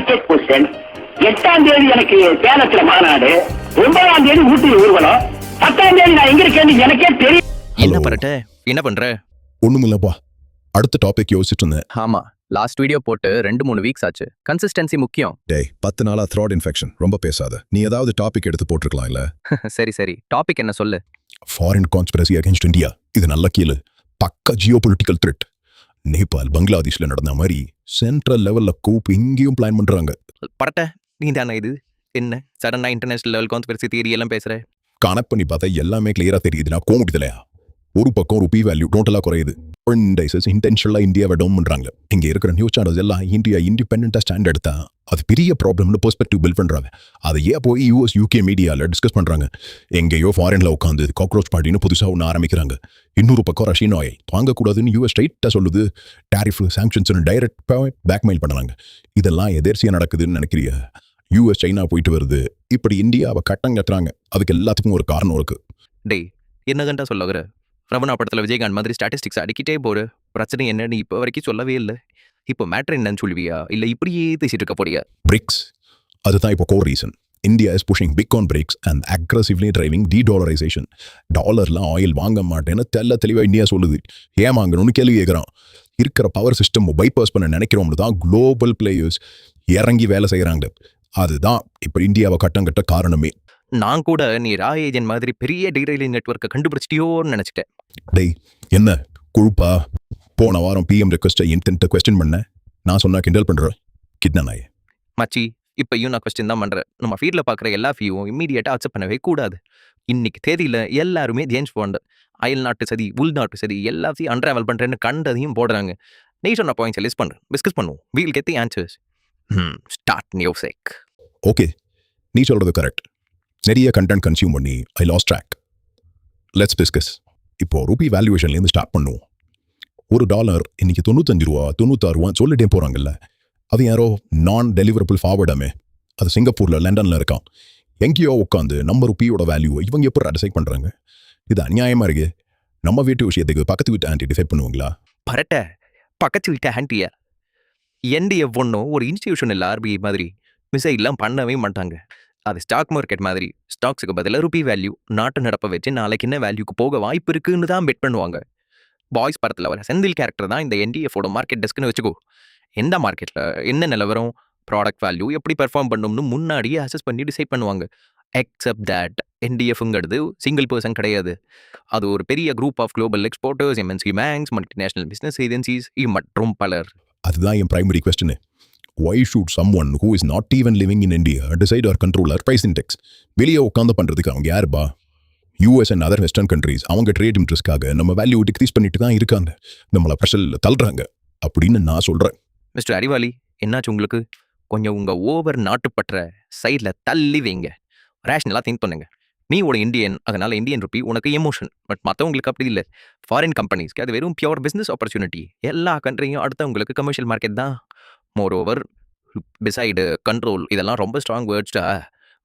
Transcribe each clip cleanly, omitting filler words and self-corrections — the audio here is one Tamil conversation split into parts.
Ticket position. 8ஆம் தேதி எனக்கு சேலத்துல மாநாடு, 9ஆம் தேதி ஊட்டி ஊர்வலம், 10ஆம் தேதி நான் எங்க இருக்கேன்னு எனக்கே தெரியும். என்ன பரட்ட, என்ன பண்ற? ஒண்ணுமில்லப்பா, அடுத்த டாபிக் யோசிச்சுட்டு இருந்தேன். ஆமா, லாஸ்ட் வீடியோ போட்டு 2-3 வீக்ஸ் ஆச்சு. கன்சிஸ்டன்சி முக்கியம். டேய், 10 நாளா த்ராட் இன்ஃபெக்ஷன், ரொம்ப பேசாத. நீ ஏதாவது டாபிக் எடுத்து போட்டுருக்கலாம் இல்ல? சரி, டாபிக் என்ன சொல்லு. Foreign conspiracy against India. இது நல்ல கீழு. பக்க ஜியோபொலிட்டிக்கல் த்ரெட். நேபாள், பங்களாதேஷ்ல நடந்த மாதிரி சென்ட்ரல் லெவல்ல கூப் இங்கேயும் பிளான் பண்றாங்க. பரட்ட, நீ தானே இது? என்ன சடனா இன்டர்நேஷனல் லெவல் கான்ஸ்பிரசி தியரி எல்லாம் பேசுற? கனெக்ட் பண்ணி பார்த்தா எல்லாமே கிளியரா தெரியுது. நான் கோமுடிதலையா? ஒரு பக்கம் ருபீ வேல்யூ டோட்டலா குறையுது. இன்டென்ஷனலா இந்தியாவை டவுன் பண்றாங்க. இங்க இருக்கிற நியூஸ் சேனல்ஸ் எல்லாம் இந்தியா இண்டிபெண்டா ஸ்டாண்ட் எடுத்தா அது பெரிய ப்ராப்ளம்னு பெர்ஸ்பெக்டிவ் பில்ட் பண்றாங்க. அதை ஏன் போய் யூஎஸ் யூகே மீடியால டிஸ்கஸ் பண்றாங்க. எங்கேயோ ஃபாரின்ல உட்காந்து காக்ரோச் பார்ட்டின்னு புதுசா ஒன்று ஆரம்பிக்கிறாங்க. இன்னொரு பக்கம் ரஷ்யன் ஆயில் வாங்கக்கூடாதுன்னு யூஎஸ் ஸ்ட்ரைட்டா சொல்லுது. டாரிஃப் சாங்ஷன்ஸ் டைரக்ட் பேக்மெயில் பண்ணலாங்க. இதெல்லாம் எதேர்ச்சியா நடக்குதுன்னு நினைக்கிறியா? யூஎஸ் சைனா போயிட்டு வருது, இப்படி இந்தியாவை கட்டம் கட்டுறாங்க. அதுக்கு எல்லாத்துக்கும் ஒரு காரணம் இருக்கு. டேய், என்ன கண்டா சொல்லுகிற? ரவணா படத்துல விஜயகாந்த் மாதிரி ஸ்டாட்டிஸ்டிக்ஸ் அடிக்கிட்டே போற. பிரச்சனை என்னன்னு இப்போ வரைக்கும் சொல்லவே இல்லை. இப்போ மேட்ரு என்னன்னு சொல்லுவியா, இல்ல இப்படியே பேசிட்டு இருக்க போறியா? பிரிக்ஸ், அதுதான் இப்போ core reason. India is pushing big on BRICS and aggressively driving dedollarisation. டாலர்லாம் ஆயில் வாங்க மாட்டேன்னு தெளிவா இந்தியா சொல்லுது. ஏன் வாங்கணும்னு கேள்வி கேட்குறான். இருக்கிற பவர் சிஸ்டம் பைபாஸ் பண்ண நினைக்கிறோம்னு தான் குளோபல் பிளேயர்ஸ் இறங்கி வேலை செய்கிறாங்க. அதுதான் இப்போ இந்தியாவை கட்டம் கட்ட காரணமே. நான் கூட நீ ரா ஏஜென்ட் மாதிரி பெரிய டீரைலிங் நெட்வொர்க்கை கண்டுபிடிச்சிட்டியோன்னு நினைச்சிட்டேன். டேய், என்ன குழுப்பா? போன வாரம் பிஎம் ரெக்வஸ்ட்டை இன்டென்ட்டை கொஸ்டின் பண்ண, நான் சொன்னா கிண்டல் பண்றேன். கிட்னா நாயே மச்சி, இப்பயும் நான் கொஸ்டின் தான் பண்றேன். நம்ம ஃபீல்டில் பார்க்குற எல்லா ஃபீயும் இம்மீடியட்டாக அக்செப்ட் பண்ணவே கூடாது. இன்னைக்கு தேதியில் எல்லாருமே ஜேம்ஸ் பாண்ட், அயல் நாட்டு சதி, உள்நாட்டு சதி எல்லாத்தையும் அன்ட்ராவல் பண்ணுறேன்னு கண்டதையும் போடுறாங்க. நீ சொன்ன பாயிண்ட்ஸை லிஸ்ட் பண்ணு, டிஸ்கஸ் பண்ணுவோம். We'll get the answers. Start music. Okay, நீ சொல்றது கரெக்ட். நிறைய கண்டென்ட் கன்சியூம் பண்ணி I lost track. Let's discuss. இப்போ ரூபி வேல்யூவேஷன்லேருந்து ஸ்டார்ட் பண்ணுவோம். $1 இன்னைக்கு 95 ரூபா 96 ரூபா சொல்லிட்டே போறாங்கல்ல. அது யாரோ நான்-டெலிவரபிள் ஃபார்வர்டாமே. அது சிங்கப்பூர்ல, லண்டன்ல இருக்கான். எங்கேயோ உட்காந்து நம்ம ருப்பியோட வேல்யூ இவங்க எப்படி டிசைட் பண்றாங்க? இது அநியாயமா இருக்கு. நம்ம வீட்டு விஷயத்துக்கு பக்கத்து வீட்டு ஆண்டி டிசைட் பண்ணுவாங்களா? பரட்ட, பக்கத்து வீட்டு ஆண்டியா? என்டிஎஃப் ஒன்றும் ஒரு இன்ஸ்டிடியூஷன் இல்லை. ஆர்பிஐ மாதிரி மிசைலாம் பண்ணவே மாட்டாங்க. அது ஸ்டாக் மார்க்கெட் மாதிரி. ஸ்டாக்ஸுக்கு பதிலாக ருபி வேல்யூ, நாட்டு நடப்பை வச்சு நாளைக்கு என்ன வேல்யூக்கு போக வாய்ப்பு இருக்குன்னு தான் பெட் பண்ணுவாங்க. பாய்ஸ் படத்தில் வர செந்தில் கேரக்டர் தான் இந்த என்டிஎஃபோட மார்க்கெட் டெஸ்க்னு வச்சுக்கோ. எந்த மார்க்கெட்டில் என்ன நிலவரம், ப்ராடக்ட் வேல்யூ எப்படி பெர்ஃபார்ம் பண்ணணும்னு முன்னாடியே அசஸ் பண்ணி டிசைட் பண்ணுவாங்க. எக்ஸப்ட் தட் என்டிஎஃப்ங்கிறது சிங்கிள் பர்சன் கிடையாது. அது ஒரு பெரிய group of global exporters, MNC banks, multinational business agencies மற்றும் பலர். அதுதான் என் primary question. Why should someone who is not even living in India decide or control our price index? வெளியே உட்காந்து பண்றதுக்கு அவங்க யாருப்பா? US and other western countries அவங்க ட்ரேட் இன்ட்ரெஸ்ட்காக நம்ம வேல்யூ டிக்ரீஸ் பண்ணிட்டு தான் இருக்காங்க. நம்மளை ப்ரெஷர்ல தள்ளுறாங்க அப்படின்னு நான் சொல்றேன். மிஸ்டர் அறிவாளி, என்னாச்சு உங்களுக்கு? கொஞ்சம் உங்க ஓவர் நாட்டுப்பற்ற சைடில் தள்ளி வைங்க. ரேஷனலாக திங்க் பண்ணுங்க. நீ ஒரு இந்தியன், அதனால இந்தியன் ருப்பி உனக்கு எமோஷன். பட் மற்றவங்களுக்கு அப்படி இல்லை. ஃபாரின் கம்பெனிஸ்க்கு அது வெறும் பியூர் பிஸ்னஸ் ஆப்பர்ச்சுனிட்டி. எல்லா கண்ட்ரியும் அடுத்தவங்களுக்கு கமர்ஷியல் மார்க்கெட் தான். மோரோவர், பிசைடு, கண்ட்ரோல் இதெல்லாம் ரொம்ப ஸ்ட்ராங் வேர்ட்ஸ்டா.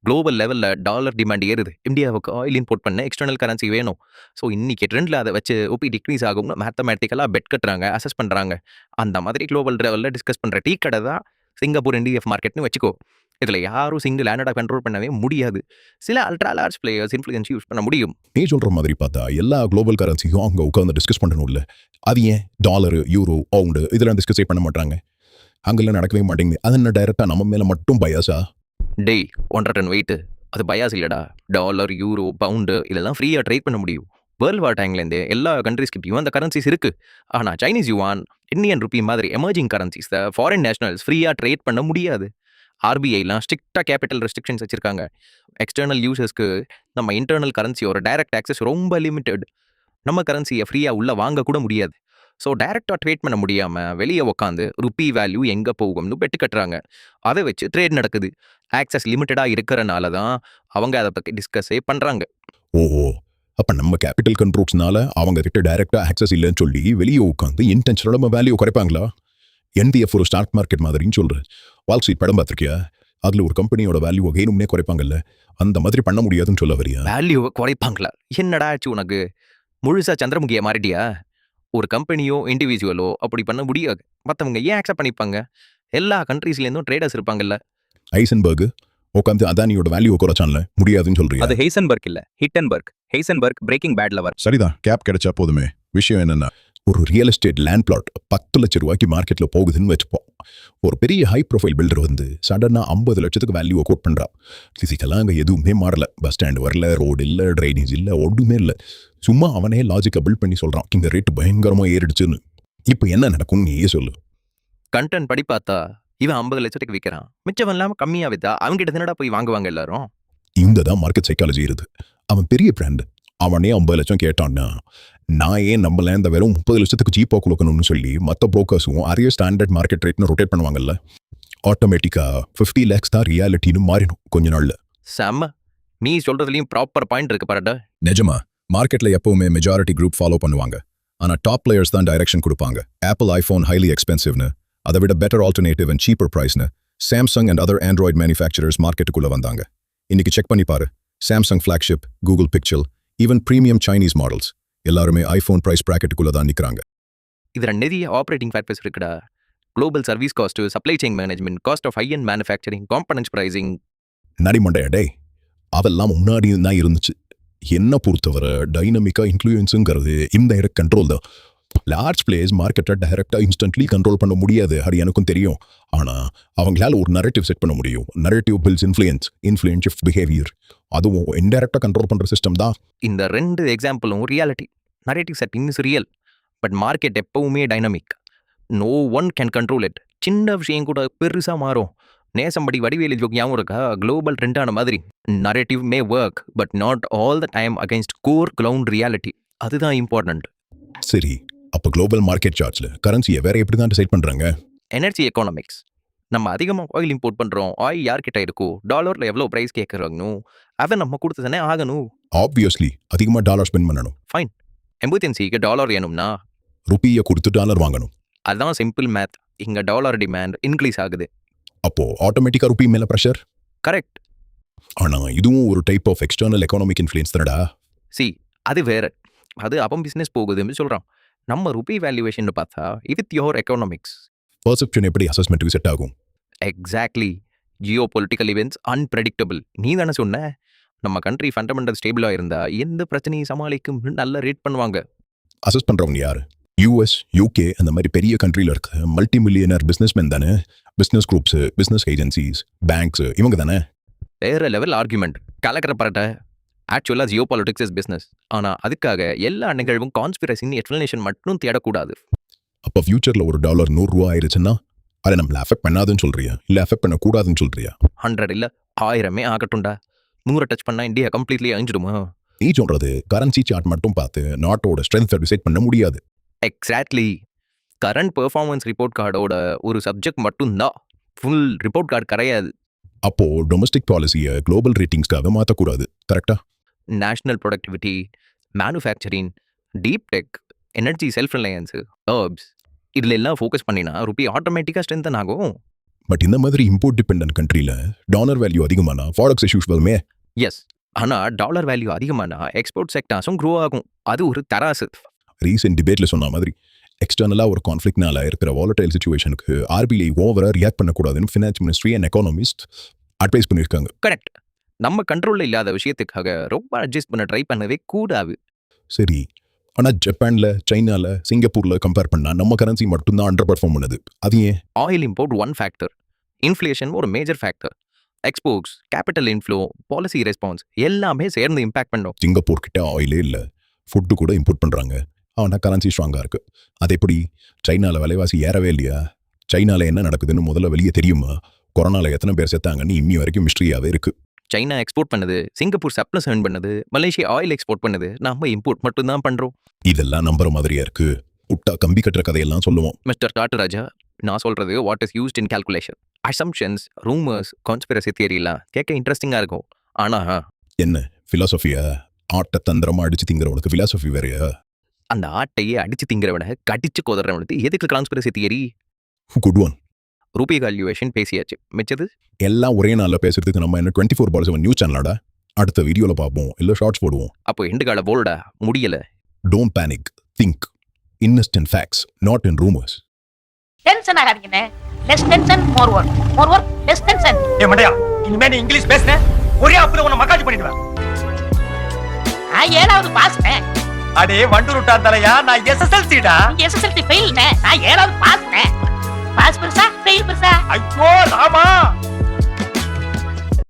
குளோபல் லெவலில் டாலர் டிமாண்ட் ஏறுது. இந்தியாவுக்கு ஆயில் இம்போர்ட் பண்ண எக்ஸ்டர்னல் கரன்சி வேணும். ஸோ இன்னைக்கு ட்ரெண்டில் அதை வச்சு ஒப்பி டிக்ரீஸ் ஆகும்னு மேத்தமேட்டிக்கலாக பெட் கட்டுறாங்க, அசஸ் பண்ணுறாங்க. அந்த மாதிரி குளோபல் லெவலில் டிஸ்கஸ் பண்ணுற டீ கடை தான் சிங்கப்பூர் என்டிஎஃப் மார்க்கெட்னு வச்சுக்கோ. இதில் யாரும் சிங்கிள் ஹேண்டடாக கண்ட்ரோல் பண்ணவே முடியாது. சில ultra large players influence use பண்ண முடியும். நீ சொல்ற மாதிரி பார்த்தா எல்லா குளோபல் கரன்சியும் அவங்க உட்காந்து டிஸ்கஸ் பண்ணணும் இல்லை? அது ஏன் டாலரு, யூரோ, பவுண்டு இதெல்லாம் டிஸ்கஸே பண்ண மாட்டாங்க? அங்கெல்லாம் நடக்கவே மாட்டேங்குது. அது என்ன டைரக்டா நம்ம மேல மட்டும் பயாஸா? டேய், 1.5 டன் வெயிட், அது பயாஸ் இல்லடா. டாலர், யூரோ, பவுண்டு இதெல்லாம் ஃப்ரீயாக ட்ரேட் பண்ண முடியும். வேர்ல்டு வார் டைம்லேருந்து எல்லா கண்ட்ரிஸ்கிட்டையும் அந்த கரன்சிஸ் இருக்குது. ஆனால் சைனீஸ் யுவான், இந்தியன் ருப்பி மாதிரி எமர்ஜிங் கரன்சிஸை ஃபாரின் நேஷனல்ஸ் ஃப்ரீயாக ட்ரேட் பண்ண முடியாது. ஆர்பிஐலாம் ஸ்ட்ரிக்டாக கேபிட்டல் ரெஸ்ட்ரிக்ஷன்ஸ் வச்சுருக்காங்க. எக்ஸ்டர்னல் யூசர்ஸ்க்கு நம்ம இன்டர்னல் கரன்சியோட டைரக்ட் ஆக்சஸ் ரொம்ப லிமிட்டட். நம்ம கரன்சியை ஃப்ரீயாக உள்ளே வாங்க கூட முடியாது. ஸோ டைரெக்டாக ட்ரேட் பண்ண முடியாமல் வெளியே உட்காந்து ருப்பி வேல்யூ எங்கே போகும்னு பெட்டு கட்டுறாங்க. அதை வச்சு ட்ரேட் நடக்குது. ஆக்சஸ் லிமிட்டடாக இருக்கிறனால தான் அவங்க அதை பற்றி டிஸ்கஸே பண்ணுறாங்க. ஓ, அப்போ நம்ம கேபிட்டல் கண்ட்ரோல்ஸ்னால அவங்க கிட்ட டைரக்டா ஆக்சஸ் இல்லைன்னு சொல்லி வெளியே உட்காந்து இன்டென்ஷனலாக நம்ம வேல்யூ குறைப்பாங்களா? என்டிஎஃப் ஒரு ஸ்டாக் மார்க்கெட் மாதிரின்னு சொல்கிறேன். வால் ஸ்ட்ரீட் படம் பார்த்துருக்கியா? அதில் ஒரு கம்பெனியோட வேல்யூ வேணும்னே குறைப்பாங்கல்ல. அந்த மாதிரி பண்ண முடியாதுன்னு சொல்ல வரியா? வேல்யூவை குறைப்பாங்களா? என்னடா ஆச்சு உனக்கு? முழுசாக சந்திரமுகியை மாறிட்டியா? ஒரு கம்பெனியோ இண்டிவிஜுவலோ அப்படி பண்ண முடியாது. மற்றவங்க ஏன் அக்செப்ட் பண்ணிப்பாங்க? எல்லா கண்ட்ரீஸ்லேருந்தும் ட்ரேடர்ஸ் இருப்பாங்கல்ல. ஐசன்பர்க் உட்காந்து அதானியோட வேல்யூ குறைச்சான்ல முடியாதுன்னு சொல்றியா? அது ஹெய்சன்பர்க் இல்ல, Hindenburg. Heisenberg Breaking Bad lover. சரிதான், கேப் கிடைச்சா போதுமே. விஷயம் என்னன்னா, ஒரு ரியல் எஸ்டேட் லேண்ட் பிளாட் 10 லட்சம் ரூபாய்க்கு மார்க்கெட்ல போகுதுன்னு வச்சுப்போம். ஒரு பெரிய ஹை ப்ரொஃபைல் பில்டர் வந்து சடனா 50 லட்சத்துக்கு வேல்யூவை கோட் பண்றா. பிசிக்கலாக அங்கே எதுவுமே மாறல. பஸ் ஸ்டாண்ட் வரல, ரோடு இல்லை, ட்ரைனேஜ் இல்லை, ஒன்றுமே இல்லை. சும்மா அவனே லாஜிக்கை பில்ட் பண்ணி சொல்றான், இந்த ரேட்டு பயங்கரமா ஏறிடுச்சுன்னு. இப்போ என்ன நடக்கும் நீயே சொல்லு. கண்டென்ட் படி பார்த்தா இவன் 50 லட்சத்துக்கு விற்கிறான், மிச்சம் இல்லாமல் கம்மியாக விற்றா அவங்ககிட்ட என்னடா போய் வாங்குவாங்க எல்லாரும். இந்த தான் மார்க்கெட் சைக்காலஜி இருது. அவன் பெரிய பிராண்ட், அவனே 50 லட்சம் கேட்டான்னா நான் ஏன் நம்மள இந்த வெறும் 30 லட்சத்துக்கு சீப்பாக கொடுக்கணும்னு சொல்லி மற்ற புரோக்கர்ஸும் அதே ஸ்டாண்டர்ட் மார்க்கெட் ரேட்னு ரொட்டேட் பண்ணுவாங்கல்ல. ஆட்டோமேட்டிக்கா 50 லேக்ஸ் தான் ரியாலிட்டின்னு மாறிடும் கொஞ்ச நாள்ல. செம்ம, நீ சொல்றதுலயும் ப்ராப்பர் பாயிண்ட் இருக்கு பாருடா. நிஜமா மார்க்கெட்ல எப்பவுமே மெஜாரிட்டி குரூப் ஃபாலோ பண்ணுவாங்க. ஆனா டாப் பிளேயர்ஸ் தான் டைரக்ஷன் கொடுப்பாங்க. ஆப்பிள் ஐபோன் ஹைலி எக்ஸ்பென்சிவ்னு, அதை விட better alternative and cheaper price Samsung and other Android manufacturers மார்க்கெட்டுக்குள்ள வந்தாங்க. இன்னைக்கு செக் பண்ணி பாரு, Samsung flagship, Google Pixel, even premium Chinese models எல்லாருமே ஐபோன் பிரைஸ் பிராக்கெட்டுக்குள்ள தான் நிற்கிறாங்க. இதுல நிறைய ஆப்ரேட்டிங் ஃபேக்டர்ஸ் இருக்குடா. Global service cost, supply chain management, cost of high and manufacturing, components pricing. நடிமண்டைய டே, அதெல்லாம் முன்னாடி தான் இருந்துச்சு. என்ன பொறுத்தவரை டைனமிக்கா இன்ஃப்ளூயன்ஸுங்கிறது இன்டைரக்ட் கண்ட்ரோல் தான். லார்ஜ் பிளேயர்ஸ் மார்க்கெட்டை டைரக்டா இன்ஸ்டன்ட்லி கண்ட்ரோல் பண்ண முடியாது, அது எனக்கும் தெரியும். ஆனா அவங்களால ஒரு நரேட்டிவ் செட் பண்ண முடியும். Narrative builds influence shift behaviour. அதுவும் இன்டைரக்டா கண்ட்ரோல் பண்ற சிஸ்டம் தான். இந்த 2 எக்ஸாம்பிளும் reality. Narrative setting is real, but market எப்பவுமே dynamic. No one can control it. சின்ன விஷயம் கூட பெருசா மாறும். நேசம்படி வடிவேலு ஜோக் ஞாபகம் இருக்கா? குளோபல் ட்ரெண்டான மாதிரி narrative May work, but not all the time against core ground reality. அதுதான் இம்பார்ட்டன்ட். சரி, அப்போ குளோபல் மார்க்கெட் சார்ட்ஸ்ல கரன்சியை வேற எப்படி தான் டிசைட் பண்றாங்க? Energy economics. நம்ம அதிகமாக ஆயில் இம்போர்ட் பண்ணுறோம். ஆயில் யார்கிட்ட இருக்கோ, டாலரில் எவ்வளோ ப்ரைஸ் கேட்குறாங்கன்னு அதை நம்ம கொடுத்து தானே ஆகணும். ஆப்வியஸ்லி அதிகமாக டாலர் ஸ்பெண்ட் பண்ணணும். ஃபைன், எமர்ஜென்சிக்கு டாலர் வேணும்னா ருப்பியை கொடுத்து டாலர் வாங்கணும். அதுதான் சிம்பிள் மேத். இங்கே டாலர் டிமாண்ட் இன்க்ரீஸ் ஆகுது. அப்போ ஆட்டோமேட்டிக்கா ருப்பி மேல ப்ரெஷர். கரெக்ட். ஆனா இதுவும் ஒரு type of external economic influence தானடா. அது வேற. அது அப்போ பிஸ்னஸ் போகுதுன்னு சொல்கிறான். நம்ம ருபி வேல்யூவேஷன் பார்த்தா வித் யோர் எக்கனாமிக்ஸ் பர்செப்ஷன் எப்படி அசஸ்மெண்ட்டுக்கு செட் ஆகும்? எக்ஸாக்ட்லி. Geopolitical events unpredictable. நீ தானே சொன்ன, நம்ம கண்ட்ரி ஃபண்டமெண்டல் ஸ்டேபிளாக இருந்தால் எந்த பிரச்சனையும் சமாளிக்கும் நல்ல ரேட் பண்ணுவாங்க. அசஸ் பண்றவங்க யாரு? US, UK அந்த மாதிரி பெரிய கண்ட்ரியில் இருக்க மல்டி மில்லியனர் பிஸ்னஸ்மேன் தானே. Business groups, business agencies, banks இவங்க தானே. வேற லெவல் ஆர்குமெண்ட். கலக்கிற பரட்ட. ஆக்சுவலாக ஜியோபாலிட்டிக்ஸ் இஸ் பிஸ்னஸ். ஆனால் அதுக்காக எல்லா நிகழ்வும் கான்ஸ்பிரசின்னு எக்ஸ்பிளனேஷன் மட்டும் தேடக்கூடாது. அப்போ ஃபியூச்சரில் ஒரு டாலர் 100 ரூபா ஆயிடுச்சுன்னா அதை நம்மள அஃபெக்ட் பண்ணாதுன்னு சொல்றியா, இல்லை அஃபெக்ட் பண்ணக்கூடாதுன்னு சொல்றியா? 100 இல்லை 1000 ஆகட்டும்டா. 100 டச் பண்ணால் இந்தியா கம்ப்ளீட்லி அழிஞ்சிடுமா? நீ சொல்றது கரன்சி சார்ட் மட்டும் பார்த்து நாட்டோட ஸ்ட்ரென்த்தை டிசைட் பண்ண முடியாது. எக்ஸாக்ட்லி. கரண்ட் பெர்ஃபார்மன்ஸ் ரிப்போர்ட் கார்டோட ஒரு சப்ஜெக்ட் மட்டும்தான், ஃபுல் ரிப்போர்ட் கார்டு கிடையாது. அப்போ டொமஸ்டிக் பாலிசியை குளோபல் ரேட்டிங்ஸ்க்காக மாற்றக்கூடாது, கரெக்டா? National productivity, manufacturing, deep tech, energy self Reliance, herbs இதில் எல்லாம் ஃபோக்கஸ் பண்ணினா ருப்பி ஆட்டோமேட்டிக்காக ஸ்ட்ரென்தன் ஆகும். பட் இந்த மாதிரி இம்போர்ட் டிபெண்டன்ட் கண்ட்ரியில் டாலர் வேல்யூ அதிகமானா ஃபாரெக்ஸ் இஷ்யூஸ் வருமே. எஸ், ஆனால் டாலர் வேல்யூ அதிகமானா எக்ஸ்போர்ட் செக்டார்ஸும் க்ரோ ஆகும். அது ஒரு தராசு. ரீசெண்ட் டிபேட்ல சொன்ன மாதிரி எக்ஸ்டர்னலாக ஒரு கான்ஃப்ளிக்ட்னால இருக்கிற வாலடைல் சிச்சுவேஷனுக்கு RBI ஓவராக ரியாக்ட் பண்ணக்கூடாதுன்னு finance ministry and economist advice பண்ணியிருக்காங்க. கரெக்ட். நம்ம கண்ட்ரோலில் இல்லாத விஷயத்துக்காக ரொம்ப அட்ஜஸ்ட் பண்ண ட்ரை பண்ணவே கூடாது. சரி, ஆனால் ஜப்பானில், சைனாவில், சிங்கப்பூரில் கம்பேர் பண்ணால் நம்ம கரன்சி மட்டும்தான் அண்டர் பர்ஃபார்ம் பண்ணுது. அது ஏன்? Oil import one factor, inflation ஒரு major factor, exports, capital inflow, policy response எல்லாமே சேர்ந்து இம்பாக்ட் பண்ணோம். சிங்கப்பூர் கிட்ட ஆயிலே இல்லை, ஃபுட்டு கூட இம்போர்ட் பண்ணுறாங்க, ஆனால் கரன்சி ஸ்ட்ராங்காக இருக்குது. அது எப்படி? சைனாவில் விலைவாசி ஏறவே இல்லையா? சைனாவில் என்ன நடக்குதுன்னு முதல்ல வெளியே தெரியுமா? கொரோனாவில் எத்தனை பேர் செத்தாங்கன்னு இன்னி வரைக்கும் மிஸ்ட்ரியாகவே இருக்குது. சைனா எக்ஸ்போர்ட் பண்ணுது, சிங்கப்பூர் சப்ளஸ் ஏர்ன் பண்ணுது, மலேசியா ஆயில் எக்ஸ்போர்ட் பண்ணுது, நம்ம இம்போர்ட் மட்டும்தான் பண்ணுறோம். இதெல்லாம் நம்புற மாதிரியா இருக்கு? உட்டா கம்பி கட்டுற கதையெல்லாம் சொல்லுவோம். மிஸ்டர் காட்டுராஜா, நான் சொல்கிறது what is used in calculation. Assumptions, rumours, conspiracy தியரிலாம் கேட்க இன்ட்ரெஸ்டிங்காக இருக்கும். ஆனால் என்ன ஃபிலாசபியா? ஆட்டை தந்திரமா அடிச்சு திங்கிறவனுக்கு ஃபிலாசபி வேறையா? அந்த ஆட்டையே அடிச்சு திங்கிறவனை கடிச்சு கொதறவனுக்கு எதுக்கு conspiracy theory? Good one. Rupee valuation பேசியாச்சு, மிச்சது எல்லாம் ஒரே நாளில் பேசுறதுக்கு நம்ம என்ன 24/7 நியூஸ் சேனலாடா? அடுத்த வீடியோவில் பார்ப்போம், இல்லை ஷார்ட்ஸ் போடுவோம். அப்போ எண்டு கால போல்டா முடியல. Don't panic, think. Invest in facts, not in rumours. Tension ஆகாதீங்கண்ணே. less tension, more work. More work, less tension. ஏ மண்டையா இனிமே நீ இங்கிலீஷ் பேசுன ஒரே ஆப்புல உன்னை மக்காஜி பண்ணிடுவேன். நான் 7வது பாஸ்னே. அடே வண்டு ருட்டா தலையா நான் SSLC டா. நீங்க SSLC ஃபெயில்னே. நான் 7வது பாஸ்னே.